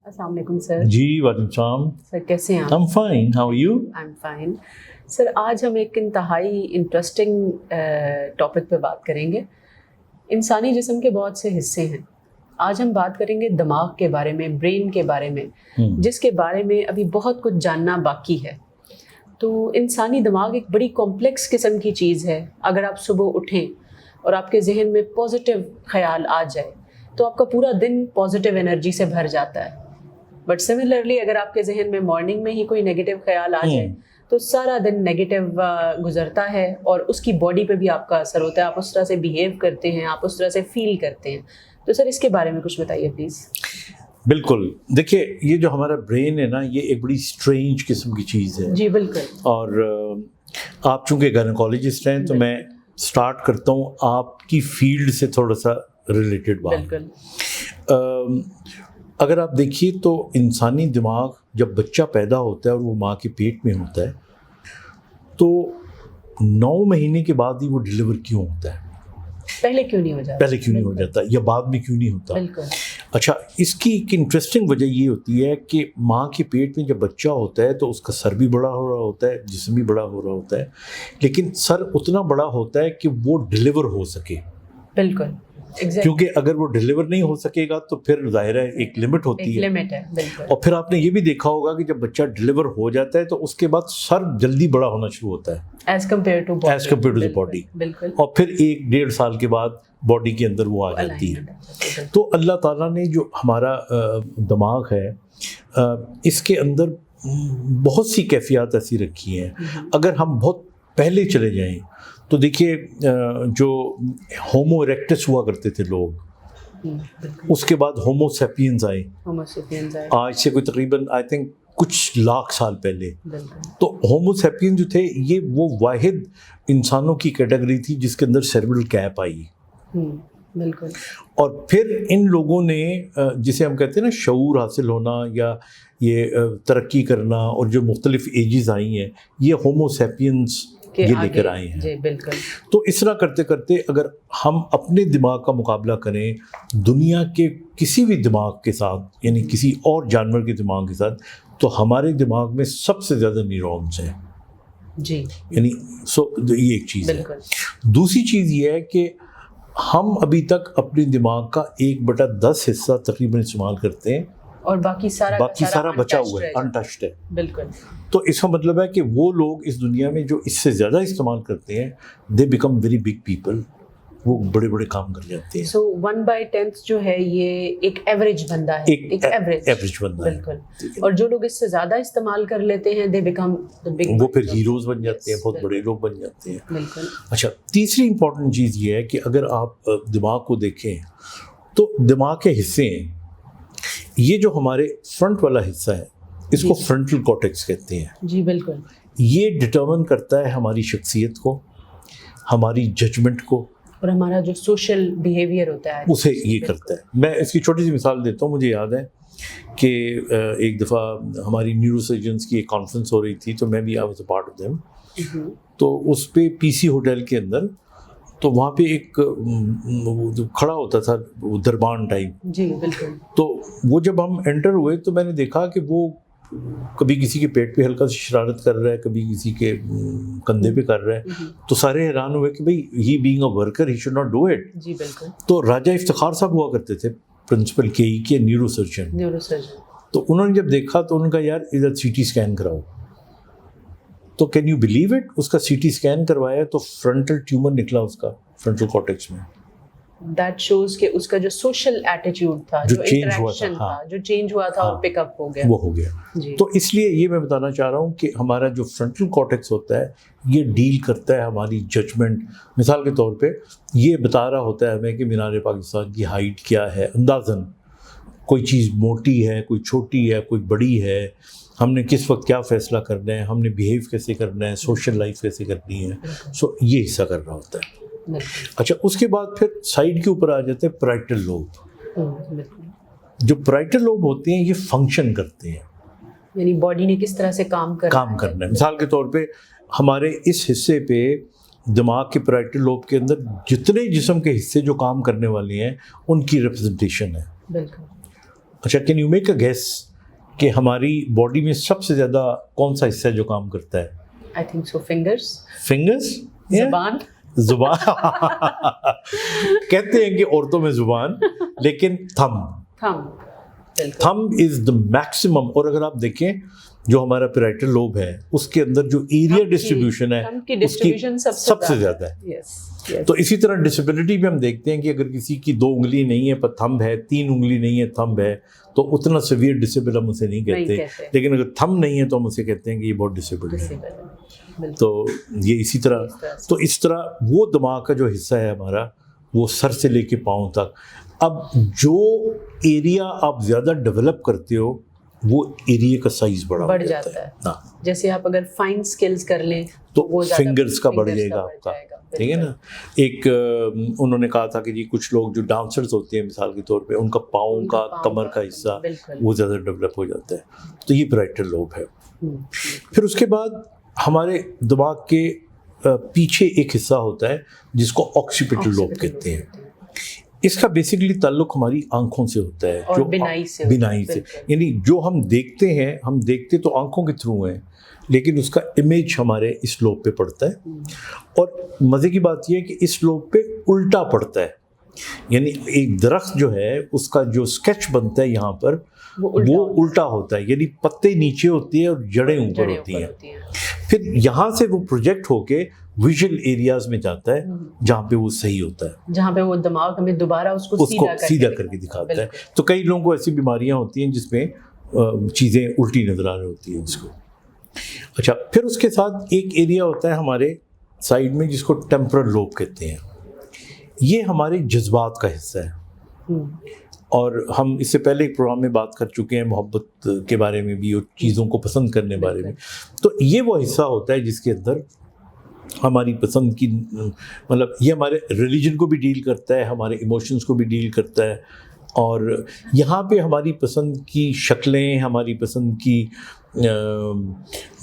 السلام علیکم سر. جی وعلیکم السلام. سر کیسے ہیں آپ؟ I'm fine. How are you? I'm fine. سر آج ہم ایک انتہائی انٹرسٹنگ ٹاپک پہ بات کریں گے. انسانی جسم کے بہت سے حصے ہیں. آج ہم بات کریں گے دماغ کے بارے میں، برین کے بارے میں، جس کے بارے میں ابھی بہت کچھ جاننا باقی ہے. تو انسانی دماغ ایک بڑی کمپلیکس قسم کی چیز ہے. اگر آپ صبح اٹھیں اور آپ کے ذہن میں پازیٹیو خیال آ جائے تو آپ کا پورا دن پازیٹیو انرجی سے بھر جاتا ہے. بٹ سملرلی اگر آپ کے ذہن میں مارننگ میں ہی کوئی نیگیٹو خیال آ جائے تو سارا دن نیگیٹو گزرتا ہے اور اس کی باڈی پہ بھی آپ کا اثر ہوتا ہے. آپ اس طرح سے بیہیو کرتے ہیں، آپ اس طرح سے فیل کرتے ہیں. تو سر اس کے بارے میں کچھ بتائیے پلیز. بالکل. دیکھیے یہ جو ہمارا برین ہے نا، یہ ایک بڑی اسٹرینج قسم کی چیز ہے. جی بالکل. اور آپ چونکہ گائنیکالوجسٹ ہیں تو میں اسٹارٹ کرتا ہوں آپ کی فیلڈ سے تھوڑا سا ریلیٹڈ بات. بالکل. اگر آپ دیکھیے تو انسانی دماغ جب بچہ پیدا ہوتا ہے اور وہ ماں کے پیٹ میں ہوتا ہے تو 9 مہینے کے بعد ہی وہ ڈیلیور کیوں ہوتا ہے؟ پہلے کیوں نہیں ہو جاتا؟ پہلے کیوں نہیں ہو جاتا یا بعد میں کیوں نہیں ہوتا؟ بالکل. اچھا، اس کی ایک انٹرسٹنگ وجہ یہ ہوتی ہے کہ ماں کے پیٹ میں جب بچہ ہوتا ہے تو اس کا سر بھی بڑا ہو رہا ہوتا ہے، جسم بھی بڑا ہو رہا ہوتا ہے، لیکن سر اتنا بڑا ہوتا ہے کہ وہ ڈیلیور ہو سکے. بالکل. کیونکہ اگر وہ ڈیلیور نہیں ہو سکے گا تو پھر ظاہر ہے ایک لمٹ ہوتی ہے. لمٹ ہے. بالکل. اور پھر آپ نے یہ بھی دیکھا ہوگا کہ جب بچہ ڈیلیور ہو جاتا ہے تو اس کے بعد سر جلدی بڑا ہونا شروع ہوتا ہے as compare to the body. بالکل. اور پھر 1-1.5 سال کے بعد باڈی کے اندر وہ آ جاتی ہے. تو اللہ تعالیٰ نے جو ہمارا دماغ ہے اس کے اندر بہت سی کیفیات ایسی رکھی ہیں. اگر ہم بہت پہلے چلے جائیں تو دیکھیے جو ہومو ایریکٹس ہوا کرتے تھے لوگ، اس کے بعد ہومو سیپینز آئے آج سے کوئی تقریباً آئی تھنک کچھ لاکھ سال پہلے. تو ہومو سیپین جو تھے یہ وہ واحد انسانوں کی کیٹیگری تھی جس کے اندر سیریبرل کیپ آئی. بالکل. اور پھر ان لوگوں نے جسے ہم کہتے ہیں نا شعور حاصل ہونا یا یہ ترقی کرنا، اور جو مختلف ایجز آئی ہیں یہ ہومو سیپینز یہ لے کر آئے ہیں. جی بالکل. تو اس طرح کرتے کرتے اگر ہم اپنے دماغ کا مقابلہ کریں دنیا کے کسی بھی دماغ کے ساتھ، یعنی کسی اور جانور کے دماغ کے ساتھ، تو ہمارے دماغ میں سب سے زیادہ نیورونز ہیں. جی یعنی یہ ایک چیز ہے. دوسری چیز یہ ہے کہ ہم ابھی تک اپنے دماغ کا 1/10 حصہ تقریباً استعمال کرتے ہیں اور باقی سارا بچا ہوا ہے، انٹچڈ ہے. بالکل. تو اس کا مطلب ہے کہ وہ لوگ اس دنیا میں جو اس سے زیادہ استعمال کرتے ہیں they become very big people, وہ بڑے بڑے کام کر جاتے ہیں. سو 1/10 جو ہے یہ ایک ایوریج بندہ ہے، ایک ایوریج بندہ ہے. بالکل. اور جو لوگ اس سے زیادہ استعمال کر لیتے ہیں دے بیکم وہ پھر ہیروز بن جاتے ہیں، بہت بڑے لوگ بن جاتے ہیں. بالکل. اچھا، تیسری امپورٹنٹ چیز یہ ہے کہ اگر آپ دماغ کو دیکھیں تو دماغ کے حصے ہیں. یہ جو ہمارے فرنٹ والا حصہ ہے اس کو فرنٹل کارٹیکس کہتے ہیں. جی بالکل. یہ ڈٹرمن کرتا ہے ہماری شخصیت کو، ہماری ججمنٹ کو، اور ہمارا جو سوشل بیہیویئر ہوتا ہے اسے یہ کرتا ہے. میں اس کی چھوٹی سی مثال دیتا ہوں. مجھے یاد ہے کہ ایک دفعہ ہماری نیورو سرجنس کی ایک کانفرنس ہو رہی تھی تو میں بھی I was a part of them. تو اس پہ پی سی ہوٹل کے اندر تو وہاں پہ ایک کھڑا ہوتا تھا دربان ٹائپ. جی بالکل. تو وہ جب ہم انٹر ہوئے تو میں نے دیکھا کہ وہ کبھی کسی کے پیٹ پہ ہلکا سی شرارت کر رہا ہے، کبھی کسی کے کندھے پہ کر رہا ہے. تو سارے حیران ہوئے کہ بھئی he being a worker he should not do it. جی بالکل. تو راجہ افتخار صاحب ہوا کرتے تھے پرنسپل کے نیورو سرجن. تو انہوں نے جب دیکھا تو انہوں نے کہا یار ادھر سی ٹی اسکین کراؤ. تو کین یو بلیو اٹ، اس کا سی ٹی اسکین کروایا تو فرنٹل ٹیومر نکلا اس کا فرنٹل کارٹیکس میں. دیٹ شوز کہ اس کا جو سوشل ایٹیٹیوڈ تھا، جو انٹریکشن تھا، جو چینج ہوا تھا وہ پک اپ ہو گیا. وہ ہو گیا. تو اس لیے یہ میں بتانا چاہ رہا ہوں کہ ہمارا جو فرنٹل کارٹیکس ہوتا ہے یہ ڈیل کرتا ہے ہماری ججمنٹ. مثال کے طور پہ یہ بتا رہا ہوتا ہے ہمیں کہ مینار پاکستان کی ہائٹ کیا ہے، اندازاً کوئی چیز موٹی ہے، کوئی چھوٹی ہے، کوئی بڑی ہے، ہم نے کس وقت کیا فیصلہ کرنا ہے، ہم نے بیہیو کیسے کرنا ہے، سوشل لائف کیسے کرنی ہے. سو یہ حصہ کر رہا ہوتا ہے. اچھا، اس کے بعد پھر سائڈ کے اوپر آ جاتے ہیں پرائٹل لوب. جو پرائٹل لوب ہوتے ہیں یہ فنکشن کرتے ہیں، یعنی باڈی نے کس طرح سے کام کرنا ہے. مثال کے طور پہ ہمارے اس حصے پہ دماغ کے پرائٹل لوب کے اندر جتنے جسم کے حصے جو کام کرنے والے ہیں ان کی ریپرزنٹیشن ہے. بالکل. اچھا can you make a guess کہ ہماری باڈی میں سب سے زیادہ کون سا حصہ ہے جو کام کرتا ہے؟ I think so fingers. زبان. کہتے ہیں کہ عورتوں میں زبان، لیکن تھم از دا میکسیمم. اور اگر آپ دیکھیں جو ہمارا پیرائٹل لوب ہے اس کے اندر جو ایریا ڈسٹریبیوشن ہے اس کی سب سے زیادہ ہے. تو اسی طرح ڈسیبلٹی بھی ہم دیکھتے ہیں کہ اگر کسی کی 2 انگلی نہیں ہے پر تھمب ہے، 3 انگلی نہیں ہے تھمب ہے، تو اتنا سیویئر ڈسیبل ہم اسے نہیں کہتے. لیکن اگر تھمب نہیں ہے تو ہم اسے کہتے ہیں کہ یہ بہت ڈسیبل ہے. تو یہ اسی طرح، تو اس طرح وہ دماغ کا جو حصہ ہے ہمارا وہ سر سے لے کے پاؤں تک. اب جو ایریا آپ زیادہ ڈیولپ کرتے ہو وہ ایریا کا سائز بڑھ جاتا ہے. جیسے آپ اگر فائن سکلز کر لیں تو فنگرز کا بڑھ جائے گا آپ کا، ٹھیک ہے نا. ایک انہوں نے کہا تھا کہ جی کچھ لوگ جو ڈانسرز ہوتے ہیں مثال کے طور پہ ان کا پاؤں کا کمر کا حصہ وہ زیادہ ڈیولپ ہو جاتا ہے. تو یہ پیرائٹل لوب ہے. پھر اس کے بعد ہمارے دماغ کے پیچھے ایک حصہ ہوتا ہے جس کو آکسیپیٹل لوب کہتے ہیں. اس کا بیسیکلی تعلق ہماری آنکھوں سے ہوتا ہے، جو بینائی سے. یعنی جو ہم دیکھتے ہیں، ہم دیکھتے تو آنکھوں کے تھرو ہیں، لیکن اس کا امیج ہمارے اس لوب پہ پڑتا ہے. اور مزے کی بات یہ ہے کہ اس لوب پہ الٹا پڑتا ہے. یعنی ایک درخت جو ہے اس کا جو اسکیچ بنتا ہے یہاں پر وہ الٹا ہوتا ہے، یعنی پتے نیچے ہوتی ہیں اور جڑیں اوپر ہوتی ہیں. پھر یہاں سے وہ پروجیکٹ ہو کے ویژول ایریاز میں جاتا ہے جہاں پہ وہ صحیح ہوتا ہے، جہاں پہ وہ دماغ ہمیں دوبارہ اس کو سیدھا کر کے دکھاتا ہے. تو کئی لوگوں کو ایسی بیماریاں ہوتی ہیں جس میں چیزیں الٹی نظر آ رہی ہوتی ہیں اس کو. اچھا پھر اس کے ساتھ ایک ایریا ہوتا ہے ہمارے سائڈ میں جس کو ٹیمپرل لوب کہتے ہیں. یہ ہمارے جذبات کا حصہ ہے. اور ہم اس سے پہلے ایک پروگرام میں بات کر چکے ہیں محبت کے بارے میں بھی اور چیزوں کو پسند کرنے کے بارے میں. تو یہ وہ حصہ ہوتا ہے جس کے اندر ہماری پسند کی، مطلب یہ ہمارے ریلیجن کو بھی ڈیل کرتا ہے، ہمارے ایموشنز کو بھی ڈیل کرتا ہے. اور یہاں پہ ہماری پسند کی شکلیں، ہماری پسند کی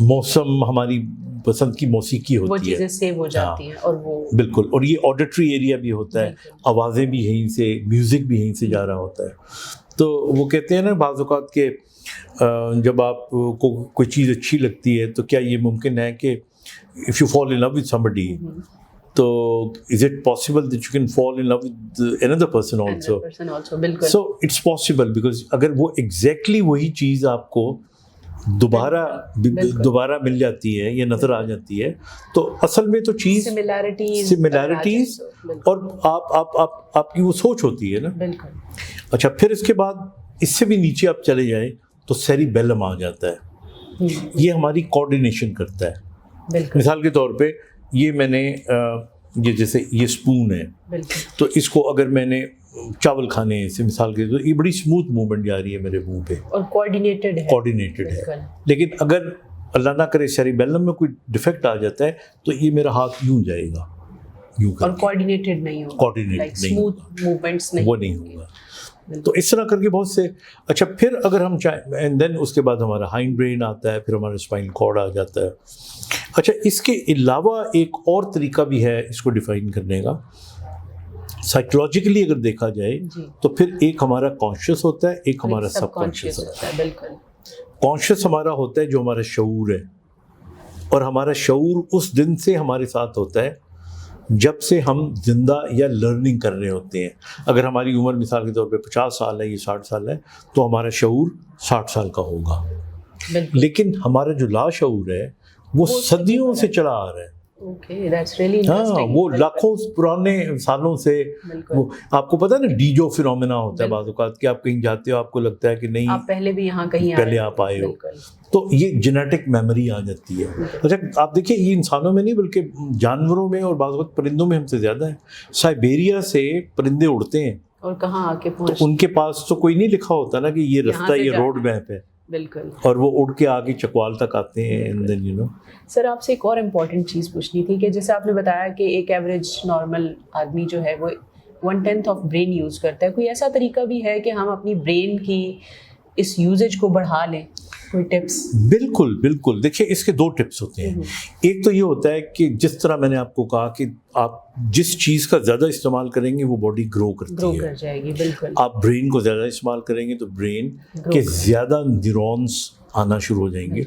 موسم، ہماری پسند کی موسیقی ہوتی ہے، وہ چیزیں سیو ہو جاتی ہیں. اور وہ بالکل. اور یہ آڈیٹری ایریا بھی ہوتا ہے، آوازیں بھی یہیں سے، میوزک بھی یہیں سے جا رہا ہوتا ہے. تو وہ کہتے ہیں نا بعض اوقات کہ جب آپ کو کوئی چیز اچھی لگتی ہے تو کیا یہ ممکن ہے کہ if you fall in love with somebody, تو is it possible that you can fall in love with another person also? So it's possible because اگر وہ exactly وہی چیز آپ کو دوبارہ مل جاتی ہے یا نظر آ جاتی ہے تو اصل میں تو چیز سملیرٹیز اور آپ کی وہ سوچ ہوتی ہے نا. اچھا پھر اس کے بعد اس سے بھی نیچے آپ چلے جائیں تو سیریبیلم آ جاتا ہے. یہ ہماری کوآرڈینیشن کرتا ہے. مثال کے طور پہ یہ میں نے یہ جیسے یہ اسپون ہے تو اس کو اگر میں نے چاول کھانے سے مثال کے طور یہ بڑی اسموتھ موومنٹ جا رہی ہے میرے منہ پہ اور کوآرڈینیٹڈ ہے. لیکن اگر اللہ نہ کرے سیریبیلم میں کوئی ڈیفیکٹ آ جاتا ہے تو یہ میرا ہاتھ یوں جائے گا، یوں کر کے کوآرڈینیٹڈ نہیں ہوگا، وہ نہیں ہوگا. تو اس طرح کر کے بہت سے. اچھا پھر اگر ہم چاہیں اینڈ دین اس کے بعد ہمارا ہائنڈ برین آتا ہے، پھر ہمارا اسپائن کارڈ آ جاتا ہے. اچھا اس کے علاوہ ایک اور طریقہ بھی ہے اس کو ڈیفائن کرنے کا. سائیکولوجیکلی اگر دیکھا جائے تو پھر ایک ہمارا کانشیس ہوتا ہے، ایک ہمارا سب کانشیس ہوتا ہے. بالکل. کانشیس ہمارا ہوتا ہے جو ہمارا شعور ہے، اور ہمارا شعور اس دن سے ہمارے ساتھ ہوتا ہے جب سے ہم زندہ یا لرننگ کر رہے ہوتے ہیں. اگر ہماری عمر مثال کے طور پہ 50 سال ہے یا 60 سال ہے تو ہمارا شعور 60 سال کا ہوگا. لیکن ہمارا جو لاشعور ہے وہ صدیوں سے چلا آ رہا ہے. ہاں وہ لاکھوں پرانے سالوں سے. وہ آپ کو پتا ہے نا ڈیجو فینومینا ہوتا ہے بعض اوقات کہ آپ کہیں جاتے ہو آپ کو لگتا ہے کہ نہیں آپ پہلے بھی یہاں کہیں پہلے آپ آئے ہو، تو یہ جینیٹک میموری آ جاتی ہے. اچھا آپ دیکھیے یہ انسانوں میں نہیں بلکہ جانوروں میں اور بعض اوقات پرندوں میں ہم سے زیادہ ہے. سائبیریا سے پرندے اڑتے ہیں اور کہاں آ کے پہنچ، ان کے پاس تو کوئی نہیں لکھا ہوتا نا کہ یہ رستہ یہ روڈ میپ ہے. بالکل. اور وہ اڑ کے آگے چکوال تک آتے ہیں. اینڈ دین یو نو سر آپ سے ایک اور امپورٹنٹ چیز پوچھنی تھی کہ جیسے آپ نے بتایا کہ ایک ایوریج نارمل آدمی جو ہے وہ 1/10 آف برین یوز کرتا ہے. کوئی ایسا طریقہ بھی ہے کہ ہم اپنی برین کی اس یوزیج کو بڑھا لیں کوئی ٹپس؟ بالکل بالکل. دیکھیے اس کے دو ٹپس ہوتے ہیں. ایک تو یہ ہوتا ہے کہ جس طرح میں نے آپ کو کہا کہ آپ جس چیز کا زیادہ استعمال کریں گے وہ باڈی گرو کرتی ہے, کر جائے گی. بالکل. آپ برین کو زیادہ استعمال کریں گے تو برین کے زیادہ نیورونز آنا شروع ہو جائیں گے.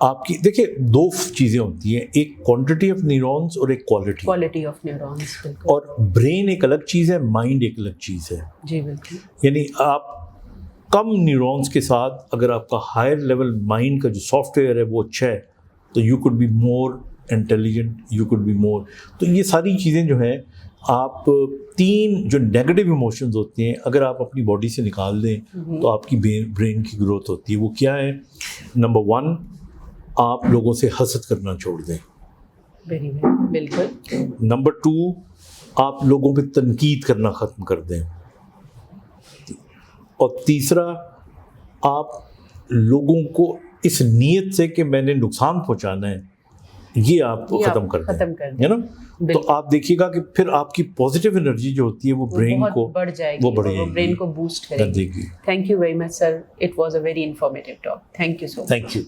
آپ کی دیکھیے دو چیزیں ہوتی ہیں, ایک کوانٹٹی آف نیورونز اور ایک کوالٹی آف نیورونز. اور برین ایک الگ چیز ہے, مائنڈ ایک الگ چیز ہے. جی بالکل. یعنی آپ کم نیورونز کے ساتھ اگر آپ کا ہائر لیول مائنڈ کا جو سافٹ ویئر ہے وہ اچھا ہے تو you could be more intelligent, you could be more. تو یہ ساری چیزیں جو ہیں آپ تین جو نیگیٹو ایموشنز ہوتے ہیں اگر آپ اپنی باڈی سے نکال دیں تو آپ کی برین کی گروتھ ہوتی ہے. وہ کیا ہے؟ نمبر 1 آپ لوگوں سے حسد کرنا چھوڑ دیں. بالکل. نمبر 2 آپ لوگوں پہ تنقید کرنا ختم کر دیں. اور تیسرا آپ لوگوں کو اس نیت سے کہ میں نے نقصان پہنچانا ہے یہ آپ ختم کر دیں, ہے نا. تو آپ دیکھیے گا کہ پھر آپ کی پازیٹیو انرجی جو ہوتی ہے وہ برین کو بڑھ جائے گی, وہ برین کو بوسٹ کرے گی. Thank you very much sir, it was a very informative talk. Thank you so much. Thank you.